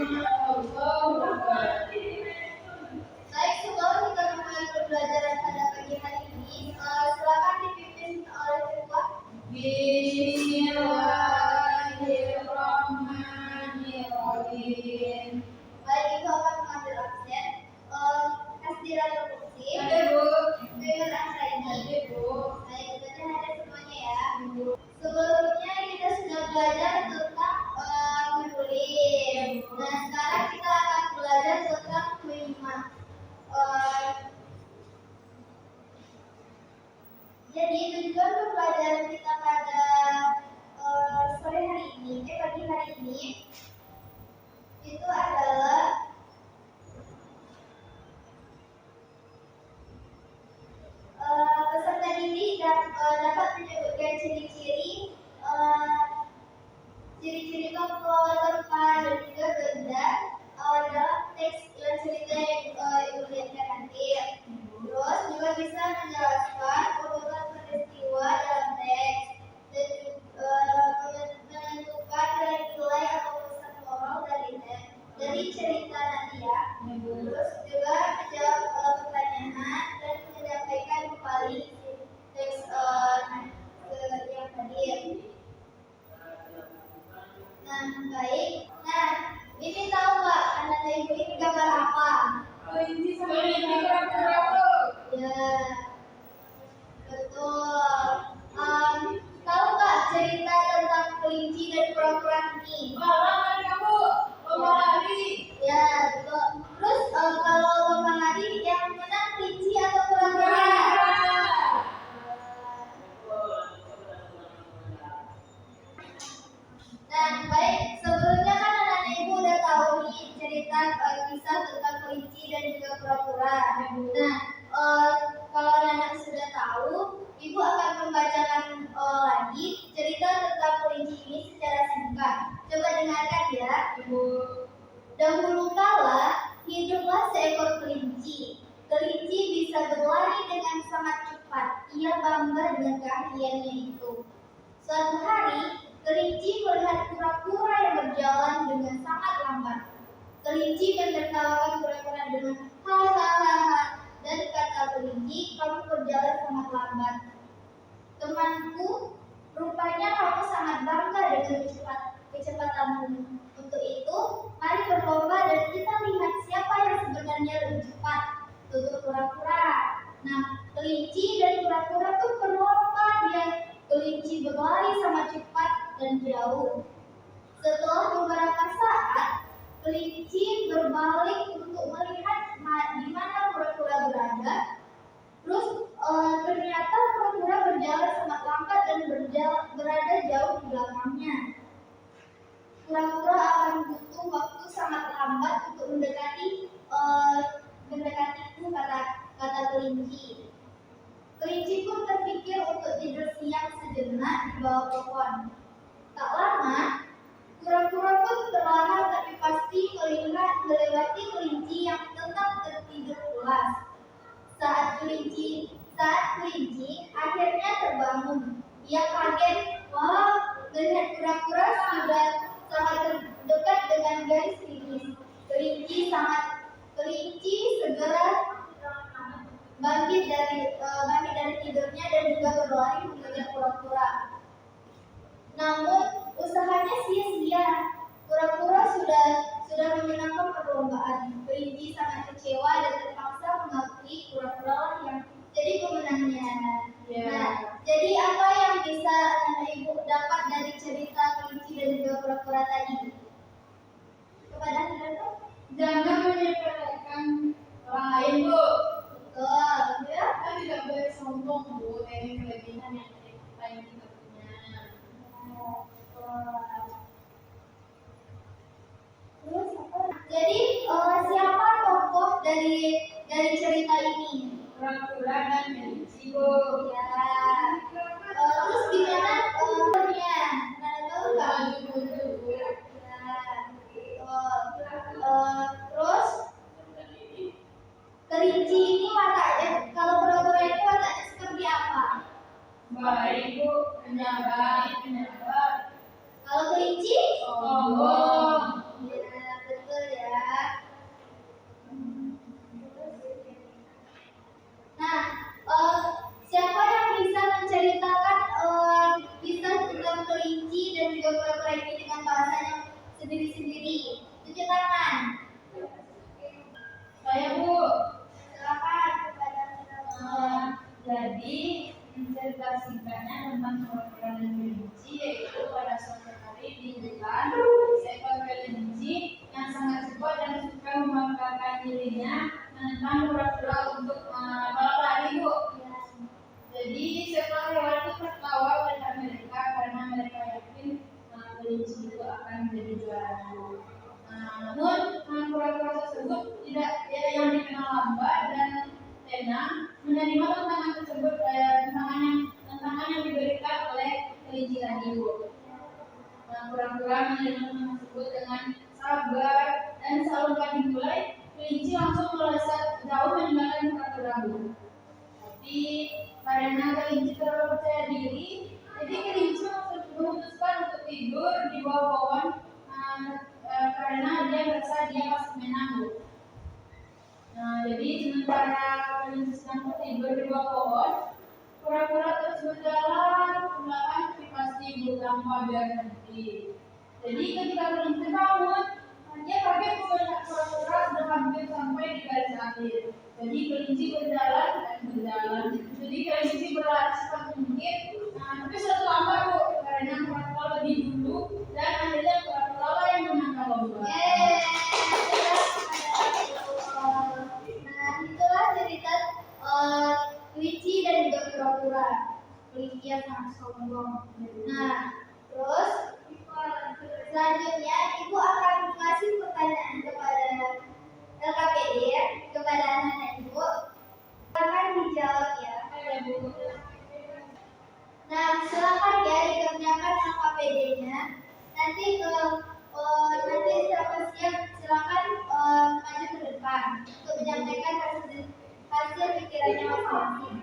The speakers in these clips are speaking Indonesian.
Baik, sebelum kita mulai pembelajaran pada pagi hari ini, silakan dipimpin oleh ketua. Bismillahirrahmanirrahim. Baik, Ibu akan mengambil absen. Hasdiran Lutfi. Ada, Bu. Dengan angka ini. Ada, Bu. Baik, berarti ada semuanya ya. Sebelumnya kita sudah belajar tentang menulis. Nah, sekarang kita akan belajar tentang menyimak. Jadi tujuan pembelajaran kita pada sore hari ini, pagi hari ini, itu adalah peserta didik dapat menyebutkan ciri-ciri tokoh, tempat, dan juga benda dalam teks cerita yang Ibu lihatkan nanti. Terus juga bisa menjelaskan urutan peristiwa dalam teks dan menentukan nilai atau pesan moral dari cerita nanti ya. Terus juga menjawab pertanyaan dan menyampaikan kembali teks yang tadi. Nah, baik. Nah, ini tahu nggak anak ibu ini gambar apa? Kelinci sama kura-kura, Bu. Ya, betul. Tahu nggak cerita tentang kelinci dan kura-kura ini? Malah kamu, lomba lari. Ya, betul. Terus kalau lomba lari yang menang kelinci atau kura-kura? Nah, baik. Sebelumnya kan anak ibu udah tahu nih cerita kisah tentang kelinci dan juga kura-kura. Nah, kalau anak sudah tahu, ibu akan membacakan lagi cerita tentang kelinci ini secara singkat. Coba dengarkan ya. Dahulu kala hiduplah seekor kelinci. Kelinci bisa berlari dengan sangat cepat. Ia bangga dengan keahliannya itu. Suatu hari, kelinci melihat kura-kura yang berjalan dengan sangat lambat. Kelinci menertawakan kura-kura dengan hahaha dan kata kelinci, kamu berjalan sangat lambat. Temanku, rupanya kamu sangat bangga dengan kecepatanmu. Untuk itu, mari berlomba dan kita lihat siapa yang sebenarnya lebih cepat. Tutur kura-kura. Nah, kelinci dan kura-kura tuh berlomba dia. Kelinci berlari sangat cepat dan jauh. Setelah beberapa saat, kelinci berbalik untuk melihat di mana kura-kura berada. Terus ternyata kura-kura berjalan sangat lambat dan berada jauh di belakangnya. Kura-kura akan butuh waktu sangat lambat untuk mendekatiku, kata kelinci. Kelinci pun terpikir untuk tidur siang sejenak di bawah pohon. Tak lama, kura-kura pun perlahan tapi pasti melewati kelinci yang tetap tertidur pulas. Saat kelinci akhirnya terbangun. Ia kaget, wah, melihat kura-kura sudah sangat dekat dengan garis finish. Kelinci segera bangkit dari tidurnya dan juga berlari mengejar kura-kura. Namun usahanya sia-sia. Kura-kura sudah memenangkan perlombaan. Kelinci sangat kecewa dan terpaksa mengakui kura-kura yang jadi pemenangnya. Nah, jadi apa yang bisa anak ibu dapat dari cerita kelinci dan juga kura-kura tadi? Kepada saudara, Jangan menyepelekan orang lain, Bu. betul, ya. Kita tidak boleh sombong, Bu, dari kelebihan yang kita punya. Terus jadi siapa tokoh dari cerita ini? Kura-kura dan kelinci, Bu. Ya. Terus gimana autornya? Tahu nggak? Ya. Terus kelinci ini wataknya, kalau kura-kura ini wataknya seperti apa? Baik, Bu. Penyabar. Kalau kelinci? Sombong. Ya, betul kura-kura dan kelinci, yaitu pada suatu hari di hutan, seekor kelinci yang sangat cepat dan suka membanggakan dirinya menentang kura-kura untuk balap lari, Bu. Jadi seekor hewan itu tertawa pada mereka karena mereka yakin kelinci itu akan menjadi juara. Namun kura-kura tersebut tidak ada yang dikenal lambat dan tenang menerima tantangan tersebut, tantangan yang diberikan oleh kelinci tadi, Bu. Kura-kura menerima tantangan tersebut dengan sabar dan selalu dimulai. Kelinci langsung melesat jauh meninggalkan kura-kura, Bu. Tapi karena kelinci terlalu percaya diri, jadi kelinci memutuskan untuk tidur di bawah pohon karena dia merasa dia pasti menang, Bu. Jadi sementara kelinci sedang tidur di bawah pohon, kura-kura terus berjalan perlahan tapi pasti tanpa berhenti. Jadi ketika kelinci bangun, dia kaget melihat kura-kura sudah hampir sampai di garis akhir. Jadi kelinci berjalan dan berjalan. Jadi kelinci berlari secepat mungkin, tapi suatu lambat, Bu, karena kura-kura lebih dulu dan akhirnya kura-kura yang menang lomba. Nah, itulah cerita kelinci dan juga kura-kura. Kelinci yang sangat sombong. Nah, terus selanjutnya ibu akan mengasih pertanyaan kepada LKPD ya, kepada anak-anak ibu. Silakan dijawab ya. Nah, silakan ya dikerjakan LKPD-nya. Nanti setelah siap silakan maju ke depan untuk menyampaikan hasil pikirannya masing-masing.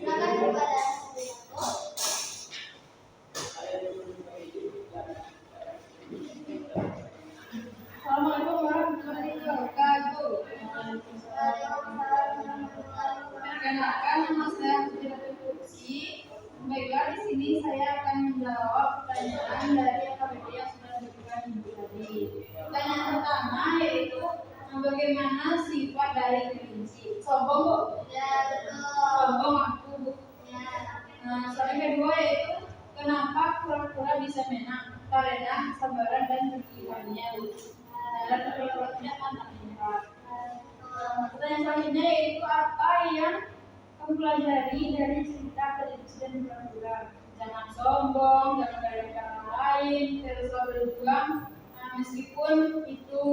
Silakan kepada Assalamualaikum warahmatullahi wabarakatuh. Perkenalkan, nama saya Putri Putri. Baiklah, di sini saya akan menjawab pertanyaan dari LKPD yang sudah diberikan ibu tadi. Pertanyaan pertama yaitu bagaimana sifat dari kelinci? Sombong, Bu? ya betul. Sombong aku, Bu. Ya. Soal yang kedua yaitu kenapa kura-kura bisa menang? Karena kesabaran dan kegigihannya, Bu. Dan kura-kura tidak pantang menyerah. Pertanyaan selanjutnya yaitu apa yang kamu pelajari dari cerita kelinci dan kura-kura? Jangan sombong, jangan meremehkan orang lain, terus selalu berjuang meskipun itu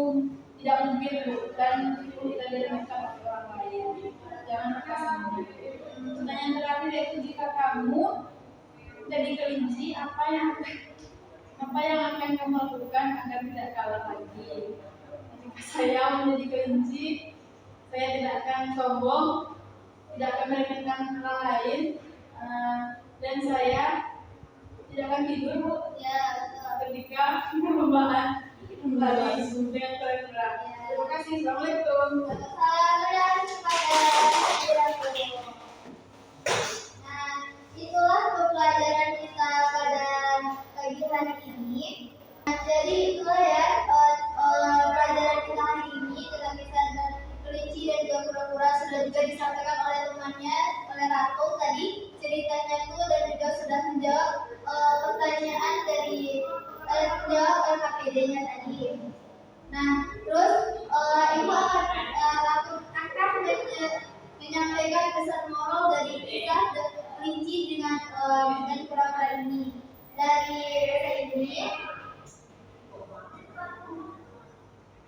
tidak mungkin, Bu, dan meskipun kita diremehkan oleh orang lain. Jangan merasa sendiri. Pertanyaan terakhir yaitu jika kamu jadi kelinci, apa yang akan kamu lakukan agar tidak kalah lagi? Jika saya menjadi kelinci, saya tidak akan sombong, tidak akan meremehkan orang lain, dan saya tidak akan tidur, Bu, Ya, ketika perlombaan tadi dengan kura-kura. Terima kasih. Assalamualaikum. salam kepada kura-kura. Nah, itulah pembelajaran kita pada pagi hari ini. Nah, jadi itulah ya pelajaran kita hari ini tentang kisah kelinci dan juga kura-kura sudah juga disampaikan oleh temannya, oleh Ratu tadi ceritanya itu, dan juga sudah menjawab pertanyaan dari menjawab LKPD-nya tadi. Nah, terus ibu akan menyampaikan pesan moral dari kisah kelinci dengan kura-kura ini dari bahasa Inggris,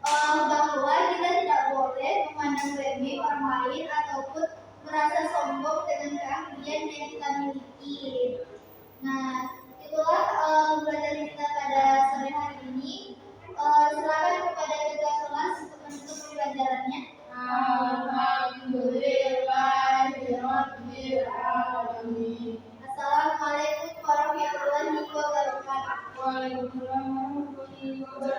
bahwa kita tidak boleh memandang remeh orang lain ataupun merasa sombong dengan keahlian yang kita miliki. Nah, itulah pembelajaran kita pada sore hari ini. Silakan kepada ketua kelas untuk menutup pembelajarannya. Alhamdulillahirobbilalamin. Assalamualaikum warahmatullahi wabarakatuh. Waalaikumsalam warahmatullahi wabarakatuh.